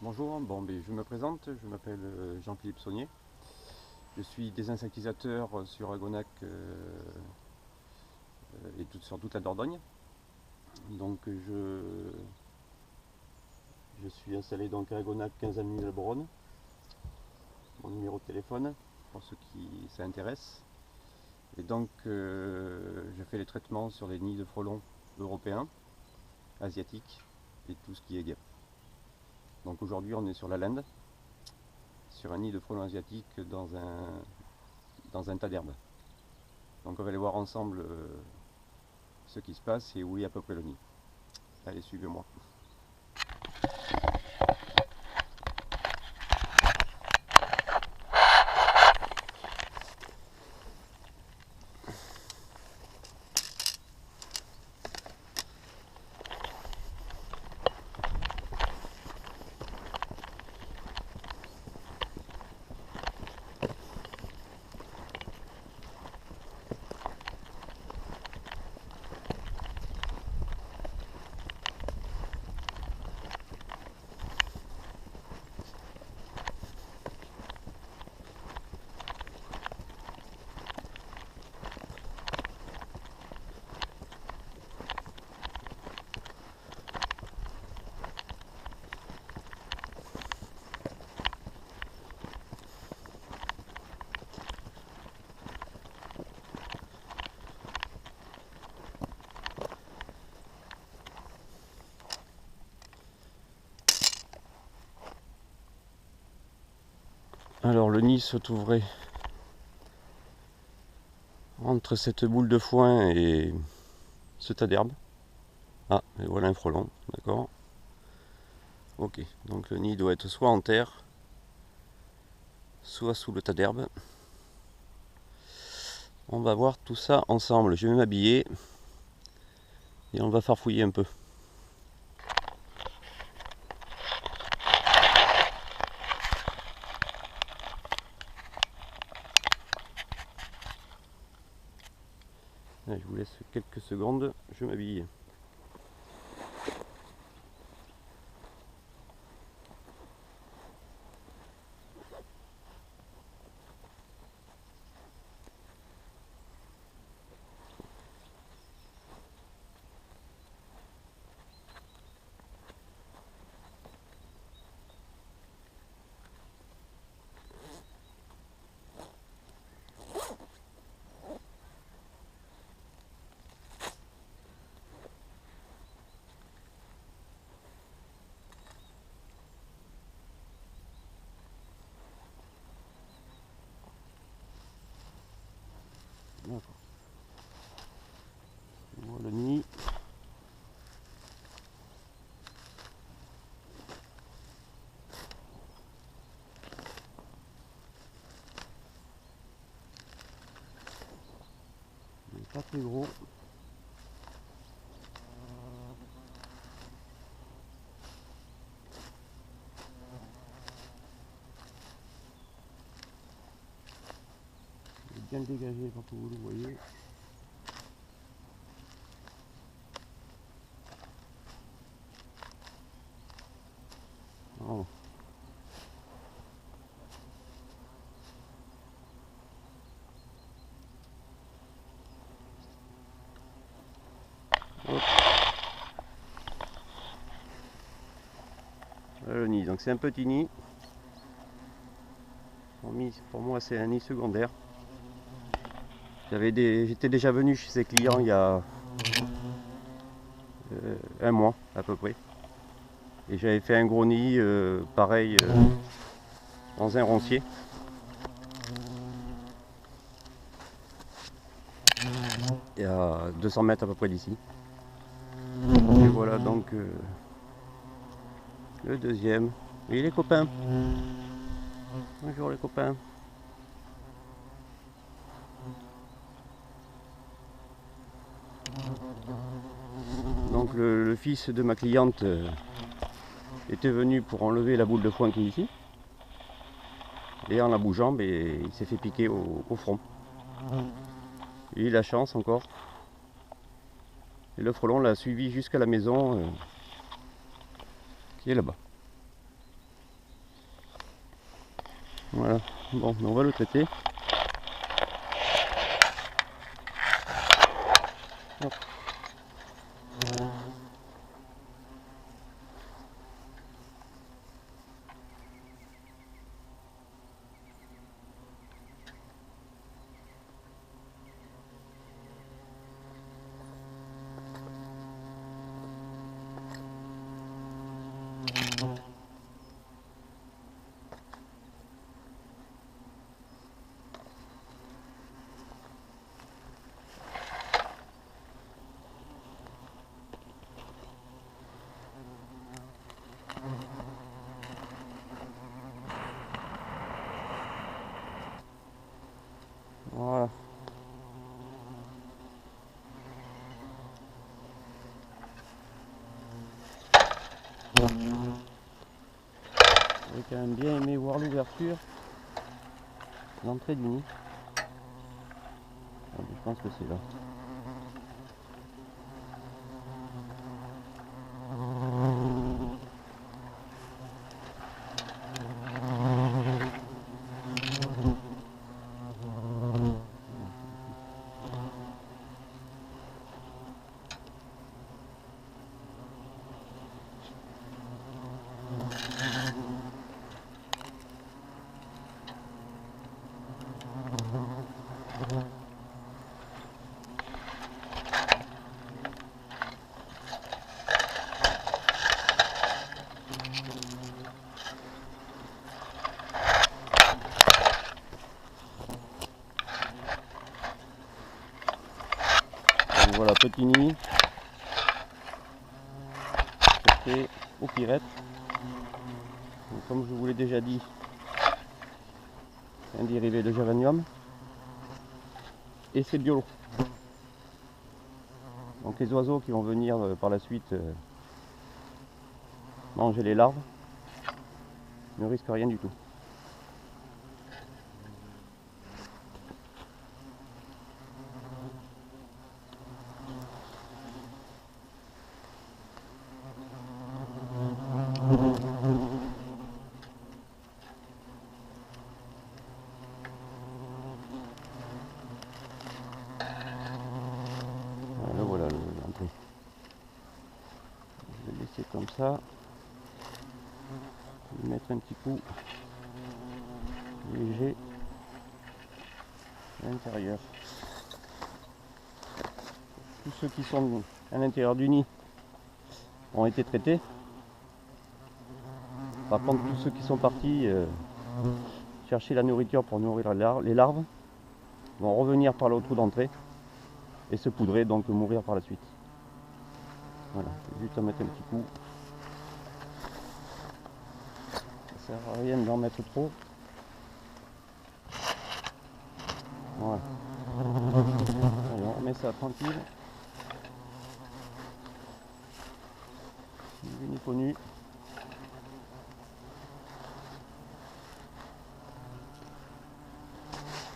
Bonjour, je me présente, je m'appelle Jean-Philippe Saunier. Je suis désinsectisateur sur Agonac et sur toute la Dordogne. Donc je suis installé donc à Agonac 15 avenue de la Bronne. Mon numéro de téléphone pour ceux qui s'intéressent. Et donc je fais les traitements sur les nids de frelons européens, asiatiques et tout ce qui est guêpe. Donc aujourd'hui on est sur la lande, sur un nid de frelons asiatiques dans un tas d'herbes. Donc on va aller voir ensemble ce qui se passe et où est à peu près le nid. Allez, suivez-moi. Alors le nid se trouverait entre cette boule de foin et ce tas d'herbe. Ah, et voilà un frelon, d'accord. Ok, donc le nid doit être soit en terre, soit sous le tas d'herbe. On va voir tout ça ensemble. Je vais m'habiller et on va farfouiller un peu. Allez, je vous laisse quelques secondes, je m'habille. D'accord. Voilà le nid. Il n'est pas très gros. Il est bien dégagé quand vous le voyez. Oh. Hop. Voilà le nid, donc c'est un petit nid. Pour moi c'est un nid secondaire. J'étais déjà venu chez ces clients il y a un mois à peu près. Et j'avais fait un gros nid pareil dans un roncier. Et à 200 mètres à peu près d'ici. Et voilà donc le deuxième. Et les copains. Bonjour les copains. Donc le fils de ma cliente était venu pour enlever la boule de foin qui est ici. Et en la bougeant, il s'est fait piquer au front. Il a eu la chance encore. Et le frelon l'a suivi jusqu'à la maison qui est là-bas. Voilà, bon, on va le traiter. Hop. Voilà. J'ai quand même bien aimé voir l'ouverture, l'entrée du nid. Je pense que c'est là. Donc voilà, petit nid, fait aux pirettes. Donc, comme je vous l'ai déjà dit, c'est un dérivé de géranium et c'est bio. Donc les oiseaux qui vont venir par la suite manger les larves ne risquent rien du tout. Voilà l'entrée. Je vais laisser comme ça. Je vais mettre un petit coup léger à l'intérieur. Tous ceux qui sont à l'intérieur du nid ont été traités. Par contre, tous ceux qui sont partis chercher la nourriture pour nourrir les larves vont revenir par le trou d'entrée et se poudrer, donc mourir par la suite. Voilà, juste à mettre un petit coup. Ça sert à rien d'en mettre trop. Voilà. Allez, on remet ça tranquille. Ni vu ni connu.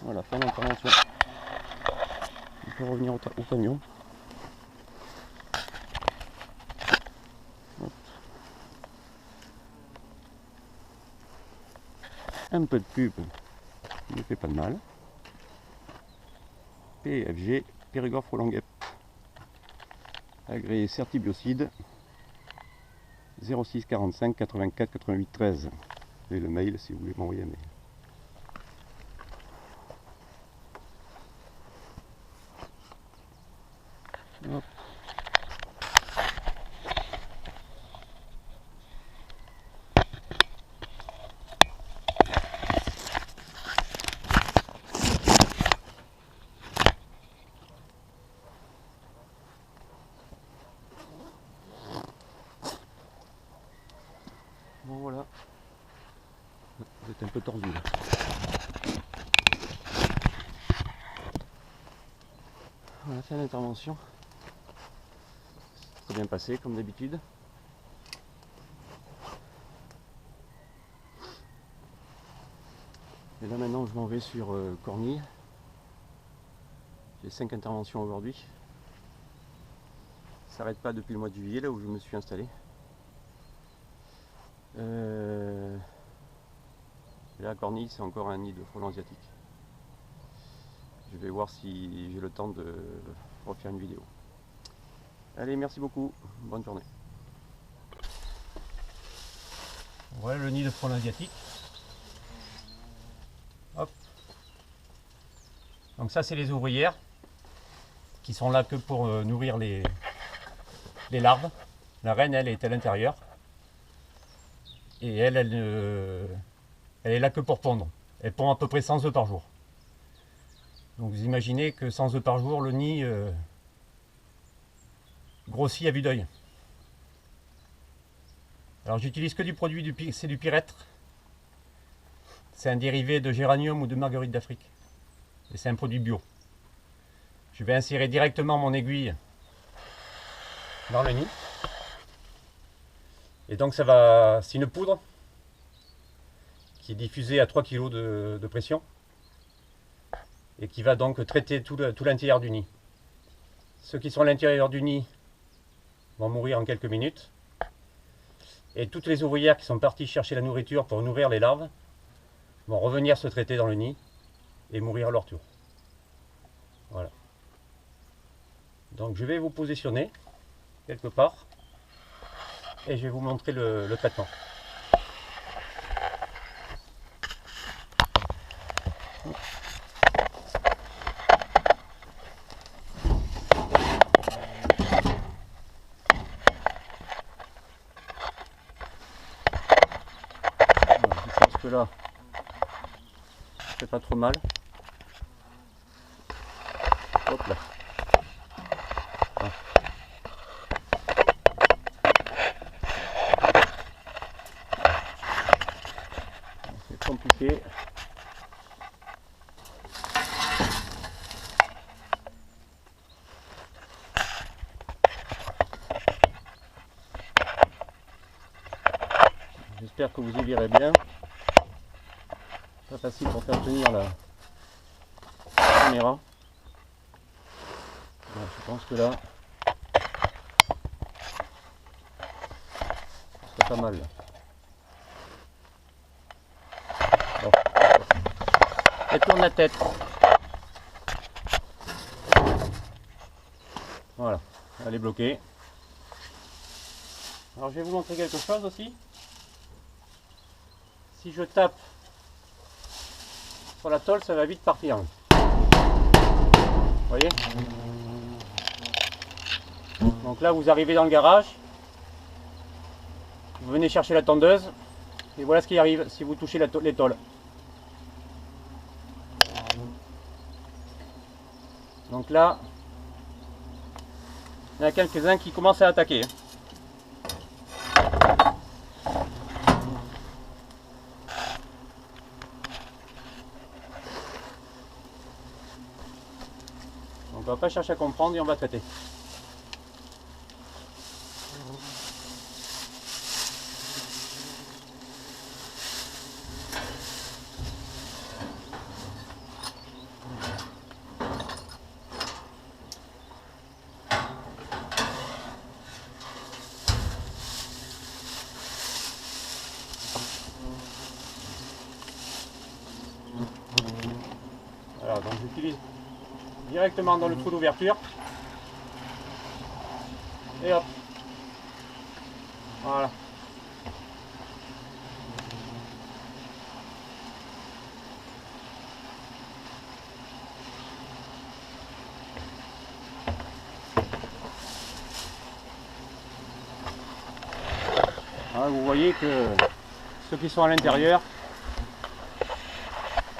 Voilà, fin d'intervention. On peut revenir au camion. Hop. Un peu de pub ne fait pas de mal. PFG, Périgord Frelon Guêpe. Agréé certibiocide 06 45 84 88 13. Et le mail si vous voulez m'envoyer un mail. Hop. Bon voilà, vous êtes un peu tordu là. Voilà, c'est l'intervention. Très bien passé comme d'habitude. Et là maintenant je m'en vais sur Cornille. J'ai 5 interventions aujourd'hui. Ça s'arrête pas depuis le mois de juillet là où je me suis installé. Là la cornille, c'est encore un nid de frelons asiatiques. Je vais voir si j'ai le temps de refaire une vidéo. Allez, merci beaucoup, bonne journée. Voilà le nid de frelons asiatiques. Hop. Donc ça, c'est les ouvrières qui sont là que pour nourrir les larves. La reine, elle, est à l'intérieur. Et elle est là que pour pondre. Elle pond à peu près 100 œufs par jour. Donc vous imaginez que 100 œufs par jour, le nid grossit à vue d'œil. Alors j'utilise que du produit, c'est du pyrètre. C'est un dérivé de géranium ou de marguerite d'Afrique. Et c'est un produit bio. Je vais insérer directement mon aiguille dans le nid. Et donc c'est une poudre qui est diffusée à 3 kg de pression et qui va donc traiter tout l'intérieur du nid. Ceux qui sont à l'intérieur du nid vont mourir en quelques minutes. Et toutes les ouvrières qui sont parties chercher la nourriture pour nourrir les larves vont revenir se traiter dans le nid et mourir à leur tour. Voilà. Donc je vais vous positionner quelque part et je vais vous montrer le traitement. Je pense que là, c'est pas trop mal. Hop là. Ah. C'est compliqué. J'espère que vous y verrez bien. Pas facile pour faire tenir la caméra. Bon, je pense que là, c'est pas mal. Là. Bon. Et tourne la tête. Voilà, elle est bloquée. Alors je vais vous montrer quelque chose aussi. Si je tape sur la tôle, ça va vite partir. Vous voyez? Donc là, vous arrivez dans le garage, vous venez chercher la tondeuse, et voilà ce qui arrive si vous touchez les tôles. Donc là, il y en a quelques-uns qui commencent à attaquer. Donc on va pas chercher à comprendre et on va traiter. Voilà, donc j'utilise directement dans le trou d'ouverture. Et hop. Voilà. Voilà, vous voyez que ceux qui sont à l'intérieur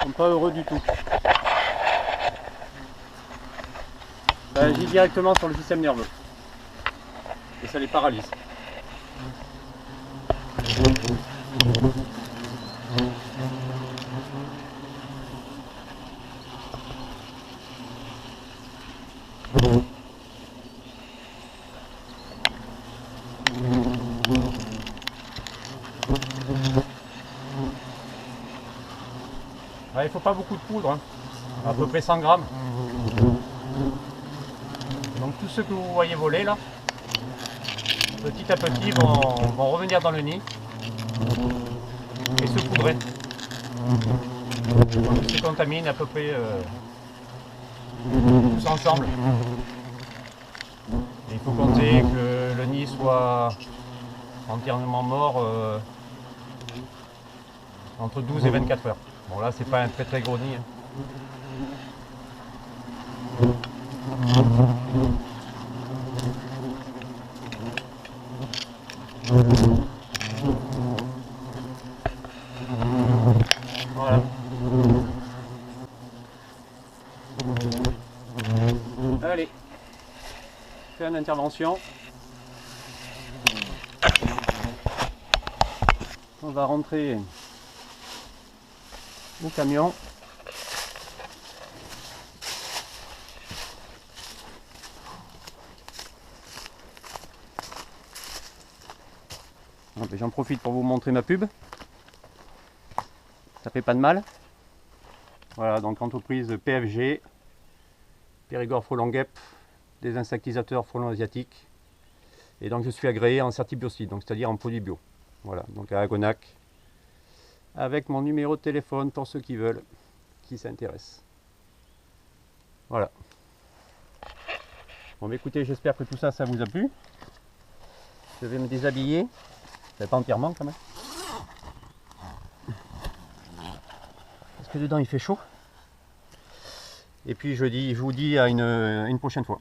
ne sont pas heureux du tout. Ça agit directement sur le système nerveux et ça les paralyse. Il ne faut pas beaucoup de poudre, hein. À peu près 100 grammes. Donc tous ceux que vous voyez voler là, petit à petit vont revenir dans le nid et se poudrer. qui contaminent à peu près tous ensemble. Et il faut compter que le nid soit entièrement mort entre 12 et 24 heures. Bon là c'est pas un très très gros nid. Voilà. Allez, je fais une intervention. On va rentrer au camion. J'en profite pour vous montrer ma pub. Ça fait pas de mal. Voilà, donc entreprise PFG, Périgord frelon guêpe, des insectisateurs frelons asiatiques. Et donc je suis agréé en certibiocide, donc c'est-à-dire en produit bio. Voilà, donc à Agonac, avec mon numéro de téléphone pour ceux qui veulent, qui s'intéressent. Voilà. Bon, écoutez, j'espère que tout ça, ça vous a plu. Je vais me déshabiller. Pas entièrement quand même. Parce que dedans il fait chaud. Et puis je vous dis à une prochaine fois.